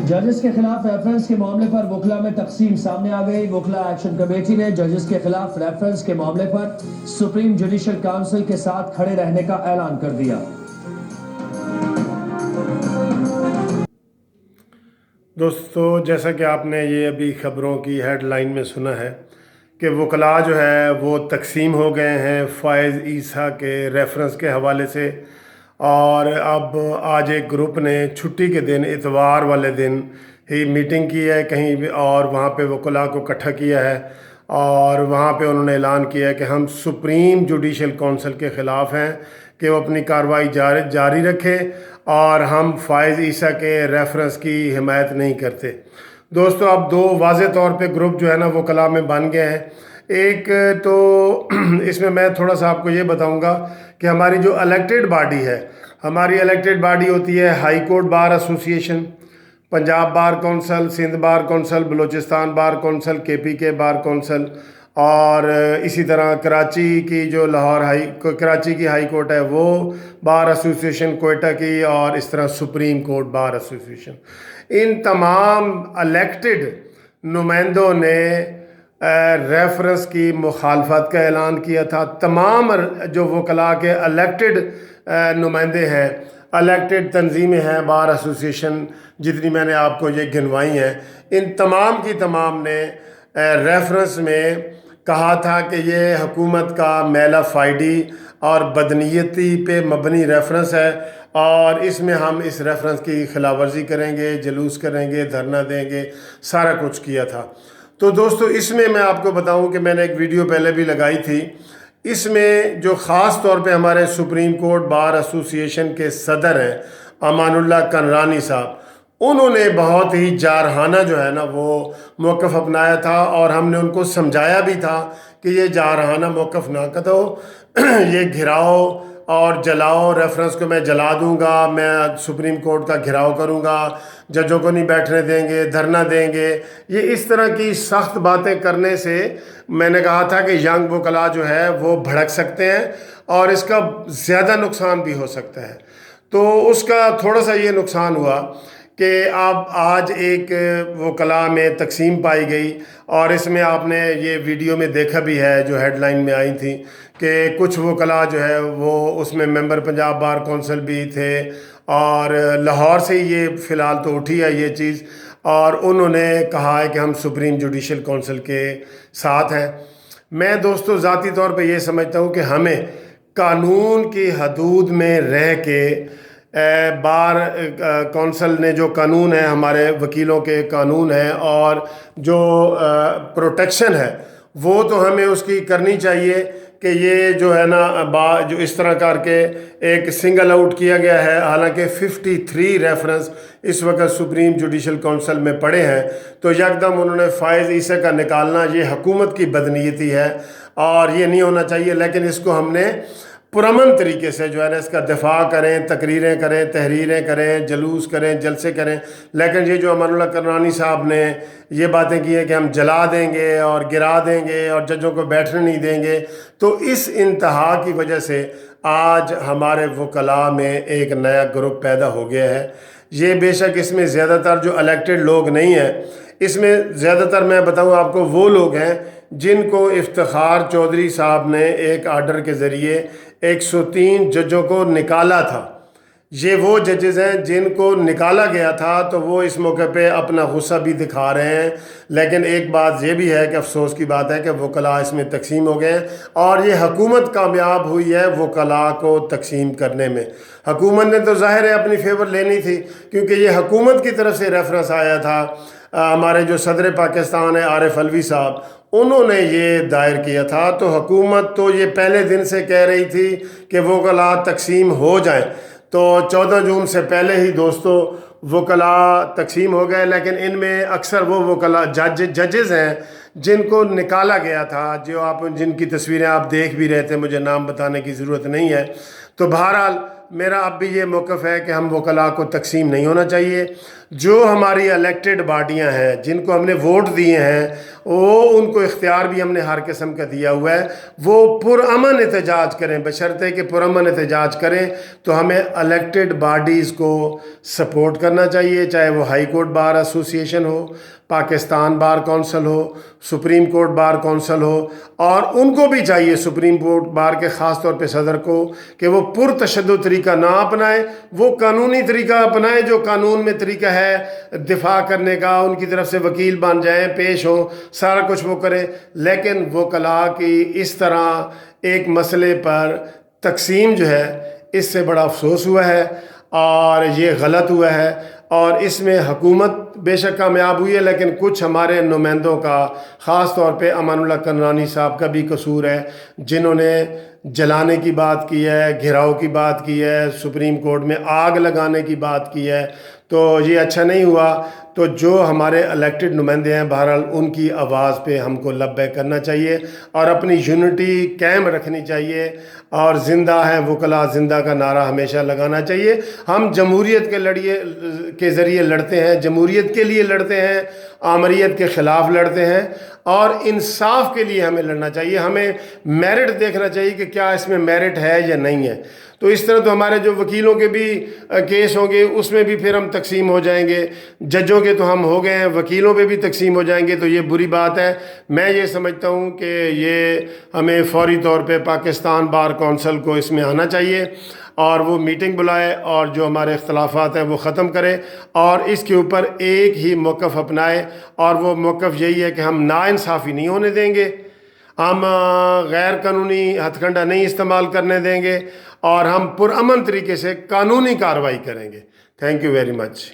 ججز کے خلاف ریفرنس کے معاملے پر وکلا میں تقسیم سامنے آ گئی۔ وکلا ایکشن کمیٹی نے ججز کے خلاف ریفرنس کے معاملے پر سپریم جوڈیشل کونسل کے ساتھ کھڑے رہنے کا اعلان کر دیا۔ دوستو، جیسا کہ آپ نے یہ ابھی خبروں کی ہیڈ لائن میں سنا ہے کہ وکلاء جو ہے وہ تقسیم ہو گئے ہیں فائز عیسیٰ کے ریفرنس کے حوالے سے، اور اب آج ایک گروپ نے چھٹی کے دن اتوار والے دن ہی میٹنگ کی ہے کہیں اور وہاں پہ وکلاء کو اکٹھا کیا ہے، اور وہاں پہ انہوں نے اعلان کیا ہے کہ ہم سپریم جوڈیشل کونسل کے خلاف ہیں کہ وہ اپنی کارروائی جاری رکھے اور ہم فائز عیسیٰ کے ریفرنس کی حمایت نہیں کرتے۔ دوستو، اب دو واضح طور پہ گروپ جو ہے نا وکلاء میں بن گئے ہیں۔ ایک تو اس میں تھوڑا سا آپ کو یہ بتاؤں گا کہ ہماری جو الیکٹڈ باڈی ہے، ہماری الیکٹڈ باڈی ہوتی ہے ہائی کورٹ بار ایسوسی ایشن، Punjab bar council, Sindh bar council, Balochistan bar council, کے بار کونسل، اور اسی طرح کراچی کی جو کراچی کی ہائی کورٹ ہے وہ بار ایسوسی ایشن کوئٹہ کی، اور اس طرح سپریم کورٹ بار ایسوسی ایشن۔ ان تمام الیکٹڈ نمائندوں نے ریفرنس کی مخالفت کا اعلان کیا تھا۔ تمام جو وکلاء کے الیکٹڈ نمائندے ہیں، الیکٹڈ تنظیمیں ہیں بار ایسوسی ایشن، جتنی میں نے آپ کو یہ گنوائی ہیں، ان تمام کی تمام نے ریفرنس میں کہا تھا کہ یہ حکومت کا میلا فائڈی اور بدنیتی پہ مبنی ریفرنس ہے، اور اس میں ہم اس ریفرنس کی خلاف ورزی کریں گے، جلوس کریں گے، دھرنا دیں گے، سارا کچھ کیا تھا۔ تو دوستو، اس میں آپ کو بتاؤں کہ میں نے ایک ویڈیو پہلے بھی لگائی تھی، اس میں جو خاص طور پہ ہمارے سپریم کورٹ بار ایسوسی ایشن کے صدر ہیں امان اللہ کنرانی صاحب، انہوں نے بہت ہی جارحانہ جو ہے نا وہ موقف اپنایا تھا، اور ہم نے ان کو سمجھایا بھی تھا کہ یہ جارحانہ موقف نہ کرو، یہ گھراؤ اور جلاؤ، ریفرنس کو میں جلا دوں گا، میں سپریم کورٹ کا گھراؤ کروں گا، ججوں کو نہیں بیٹھنے دیں گے، دھرنا دیں گے، یہ اس طرح کی سخت باتیں کرنے سے میں نے کہا تھا کہ ینگ وکلاء جو ہے وہ بھڑک سکتے ہیں اور اس کا زیادہ نقصان بھی ہو سکتا ہے۔ تو اس کا تھوڑا سا یہ نقصان ہوا کہ اب آج ایک وکلاء میں تقسیم پائی گئی، اور اس میں آپ نے یہ ویڈیو میں دیکھا بھی ہے جو ہیڈ لائن میں آئی تھی کہ کچھ وکلاء جو ہے وہ اس میں ممبر پنجاب بار کونسل بھی تھے، اور لاہور سے ہی یہ فی الحال تو اٹھی ہے یہ چیز، اور انہوں نے کہا ہے کہ ہم سپریم جوڈیشل کونسل کے ساتھ ہیں۔ میں دوستو ذاتی طور پہ یہ سمجھتا ہوں کہ ہمیں قانون کی حدود میں رہ کے بار کونسل نے جو قانون ہے، ہمارے وکیلوں کے قانون ہے، اور جو پروٹیکشن ہے وہ تو ہمیں اس کی کرنی چاہیے کہ یہ جو ہے نا جو اس طرح کر کے ایک سنگل آؤٹ کیا گیا ہے، حالانکہ 53 ریفرنس اس وقت سپریم جوڈیشل کونسل میں پڑے ہیں، تو یکدم انہوں نے فائز عیسیٰ کا نکالنا یہ حکومت کی بدنیتی ہے اور یہ نہیں ہونا چاہیے۔ لیکن اس کو ہم نے پرامن طریقے سے جو ہے نا اس کا دفاع کریں، تقریریں کریں، تحریریں کریں، جلوس کریں، جلسے کریں، لیکن یہ جو امان اللہ کرنانی صاحب نے یہ باتیں کی ہیں کہ ہم جلا دیں گے اور گرا دیں گے اور ججوں کو بیٹھنے نہیں دیں گے، تو اس انتہا کی وجہ سے آج ہمارے وکلاء میں ایک نیا گروپ پیدا ہو گیا ہے۔ یہ بے شک اس میں زیادہ تر جو الیکٹڈ لوگ نہیں ہیں، اس میں زیادہ تر میں بتاؤں آپ کو وہ لوگ ہیں جن کو افتخار چودھری صاحب نے ایک آرڈر کے ذریعے 103 ججوں کو نکالا تھا۔ یہ وہ ججز ہیں جن کو نکالا گیا تھا، تو وہ اس موقع پہ اپنا غصہ بھی دکھا رہے ہیں۔ لیکن ایک بات یہ بھی ہے کہ افسوس کی بات ہے کہ وکلاء اس میں تقسیم ہو گئے ہیں، اور یہ حکومت کامیاب ہوئی ہے وکلاء کو تقسیم کرنے میں۔ حکومت نے تو ظاہر ہے اپنی فیور لینی تھی، کیونکہ یہ حکومت کی طرف سے ریفرنس آیا تھا۔ ہمارے جو صدر پاکستان ہے عارف علوی صاحب، انہوں نے یہ دائر کیا تھا، تو حکومت تو یہ پہلے دن سے کہہ رہی تھی کہ وکلاء تقسیم ہو جائیں، تو 14 جون سے پہلے ہی دوستو وکلاء تقسیم ہو گئے۔ لیکن ان میں اکثر وہ وکلاء ججز ہیں جن کو نکالا گیا تھا، جن کی تصویریں آپ دیکھ بھی رہے تھے، مجھے نام بتانے کی ضرورت نہیں ہے۔ تو بہرحال میرا اب بھی یہ موقف ہے کہ ہم وکلاء کو تقسیم نہیں ہونا چاہیے۔ جو ہماری الیکٹڈ باڈیاں ہیں جن کو ہم نے ووٹ دیے ہیں وہ ان کو اختیار بھی ہم نے ہر قسم کا دیا ہوا ہے، وہ پرامن احتجاج کریں، بشرطے کہ پرامن احتجاج کریں۔ تو ہمیں الیکٹڈ باڈیز کو سپورٹ کرنا چاہیے، چاہے وہ ہائی کورٹ بار ایسوسی ایشن ہو، پاکستان بار کونسل ہو، سپریم کورٹ بار کونسل ہو، اور ان کو بھی چاہیے سپریم کورٹ بار کے خاص طور پہ صدر کو کہ وہ پرتشدد طریقہ نہ اپنائیں، وہ قانونی طریقہ اپنائیں جو قانون میں طریقہ ہے دفاع کرنے کا، ان کی طرف سے وکیل بن جائیں، پیش ہوں، سارا کچھ وہ کریں۔ لیکن وکلاء کی اس طرح ایک مسئلے پر تقسیم جو ہے اس سے بڑا افسوس ہوا ہے اور یہ غلط ہوا ہے، اور اس میں حکومت بے شک کامیاب ہوئی ہے لیکن کچھ ہمارے نمائندوں کا، خاص طور پہ امان اللہ کرنانی صاحب کا بھی قصور ہے، جنہوں نے جلانے کی بات کی ہے، گھراؤ کی بات کی ہے، سپریم کورٹ میں آگ لگانے کی بات کی ہے، تو یہ اچھا نہیں ہوا۔ تو جو ہمارے الیکٹڈ نمائندے ہیں بہرحال ان کی آواز پہ ہم کو لبیک کرنا چاہیے اور اپنی یونٹی قائم رکھنی چاہیے، اور زندہ ہیں وکلاء زندہ کا نعرہ ہمیشہ لگانا چاہیے۔ ہم جمہوریت کے ذریعے لڑتے ہیں، جمہوریت کے لیے لڑتے ہیں، آمریت کے خلاف لڑتے ہیں، اور انصاف کے لیے ہمیں لڑنا چاہیے۔ ہمیں میرٹ دیکھنا چاہیے کہ کیا اس میں میرٹ ہے یا نہیں ہے۔ تو اس طرح تو ہمارے جو وکیلوں کے بھی کیس ہوں گے اس میں بھی پھر ہم تقسیم ہو جائیں گے، ججوں کے تو ہم ہو گئے ہیں، وکیلوں پہ بھی تقسیم ہو جائیں گے، تو یہ بری بات ہے۔ میں یہ سمجھتا ہوں کہ یہ ہمیں فوری طور پہ پاکستان بار کونسل کو اس میں آنا چاہیے اور وہ میٹنگ بلائے اور جو ہمارے اختلافات ہیں وہ ختم کرے اور اس کے اوپر ایک ہی موقف اپنائے، اور وہ موقف یہی ہے کہ ہم ناانصافی نہیں ہونے دیں گے، ہم غیر قانونی ہتھ کنڈا نہیں استعمال کرنے دیں گے، اور ہم پرامن طریقے سے قانونی کارروائی کریں گے۔ Thank you very much.